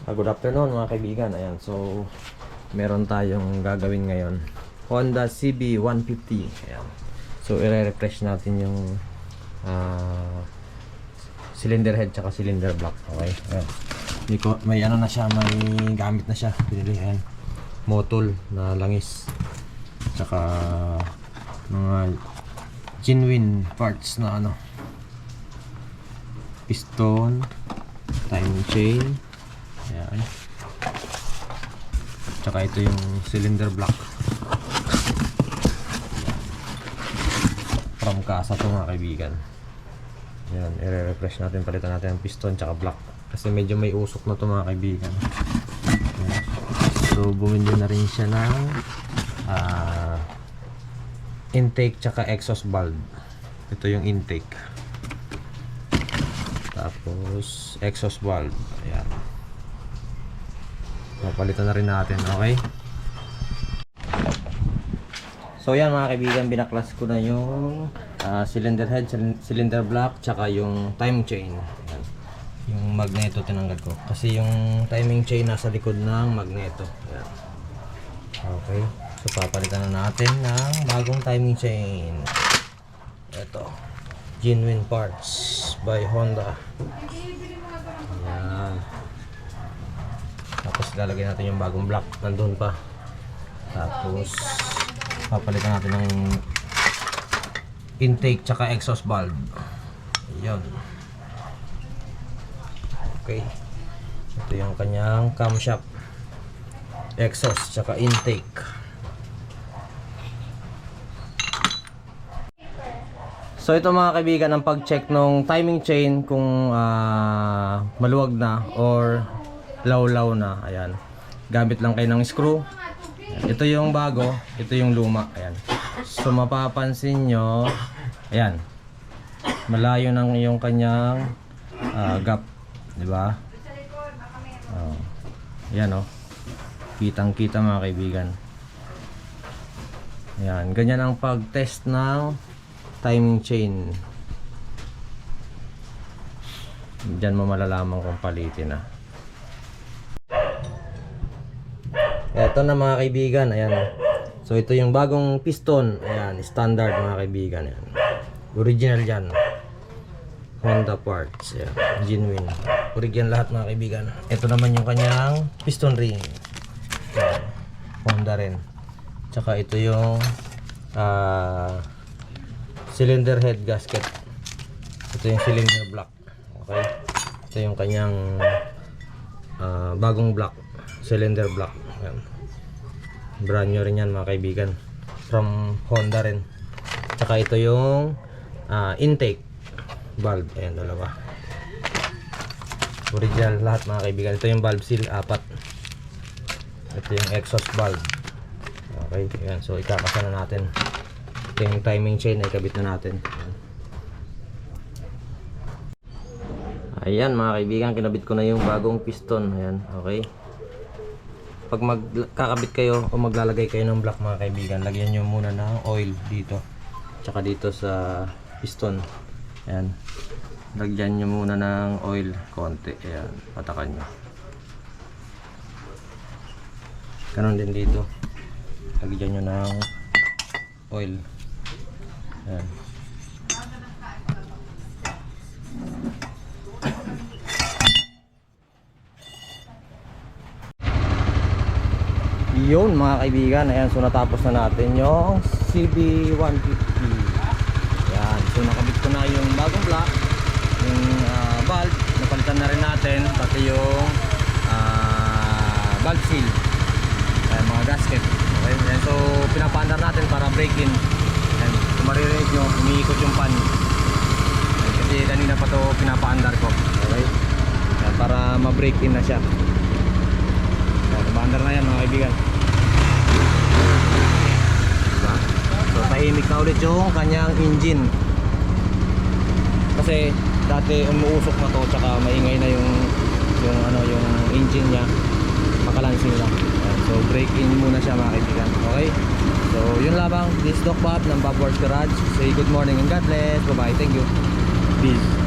Good afternoon mga kaibigan. Ayan, so meron tayong gagawin ngayon. Honda CB150. Ayan. So i-refresh natin yung cylinder head tsaka cylinder block. Okay. Ayan. May ano na siya, may gamit na siya. Pinili. Ayan. Motol na langis. Tsaka mga genuine parts na ano. Piston, timing chain. Ayan. Tsaka ito yung cylinder block from casa to mga kaibigan. Ayan, i-refresh natin, palitan natin ang piston tsaka block kasi medyo may usok na to mga kaibigan. Ayan. So bumili na rin siya ng intake tsaka exhaust valve. Ito yung intake, tapos exhaust valve. Ayan, palitan na rin natin. Okay. So yan mga kaibigan, binaklas ko na yung cylinder head, cylinder block, tsaka yung timing chain. Ayan. Yung magneto tinanggal ko kasi yung timing chain nasa likod ng magneto. Ayan. Okay. So papalitan na natin ng bagong timing chain. Ito, genuine parts by Honda. Ayan. Tapos lalagay natin yung bagong block, nandun pa. Tapos papalitan natin ng intake tsaka exhaust valve. Ayun. Okay. Ito yung kanyang camshaft, exhaust tsaka intake. So ito mga kaibigan, ang pag-check ng timing chain kung maluwag na or law-law na. Ayan. Gamit lang kayo ng screw. Ayan. Ito yung bago, ito yung luma. Ayan. So mapapansin nyo, ayan, malayo ng yung kanyang gap, di ba? Ayan oh. Kitang-kita mga kaibigan. Ayan, ganyan ang pag-test ng timing chain. Diyan mo malalaman kung palitin na. Ito na mga kaibigan, ayan. So ito yung bagong piston, ayan, standard mga kaibigan, ayan. Original yan. Honda parts, ayan, genuine. Original lahat mga kaibigan. Ito naman yung kanyang piston ring. Ayan. Honda rin. Tsaka ito yung cylinder head gasket. Ito yung cylinder block. Okay. Ito yung kanyang bagong block, cylinder block. Ayan. Brand new rin yan mga kaibigan, from Honda rin. Tsaka ito yung intake valve. Ayan, dalawa. Original lahat mga kaibigan. Ito yung valve seal, 4. Ito yung exhaust valve. Okay. Ayan. So ikakasa na natin. Ito yung timing chain, ay kabit na natin. Ayan mga kaibigan, kinabit ko na yung bagong piston. Ayan. Okay. Pag magkakabit kayo o maglalagay kayo ng block mga kaibigan, lagyan nyo muna ng oil dito tsaka dito sa piston. Ayan, lagyan nyo muna ng oil konti. Ayan, patakan nyo. Ganon din dito, lagyan nyo ng oil. Ayan. Yun mga kaibigan, ayan, so natapos na natin yung CB150. Ayan, so nakabit ko na yung bagong block, yung valve, napalitan na rin natin, pati yung valve seal, ayan, mga gasket. Okay, ayan, so pinapaandar natin para break in. Ayan, kung maririnig nyo, umiikot yung pan. Ayan, kasi kanina pa to pinapaandar ko. Okay, ayan, para ma-break in na siya. Ayan, paandar na yan mga kaibigan. So tahimik na ulit yung kanyang engine kasi dati umuusok na to, tsaka maingay na yung engine nya, makalansing lang. So break in muna siya mga kaibigan. Okay, so yun lamang. This is Doc Bob ng Bob Wars Garage. Say good morning and God bless. Bye bye, thank you, peace.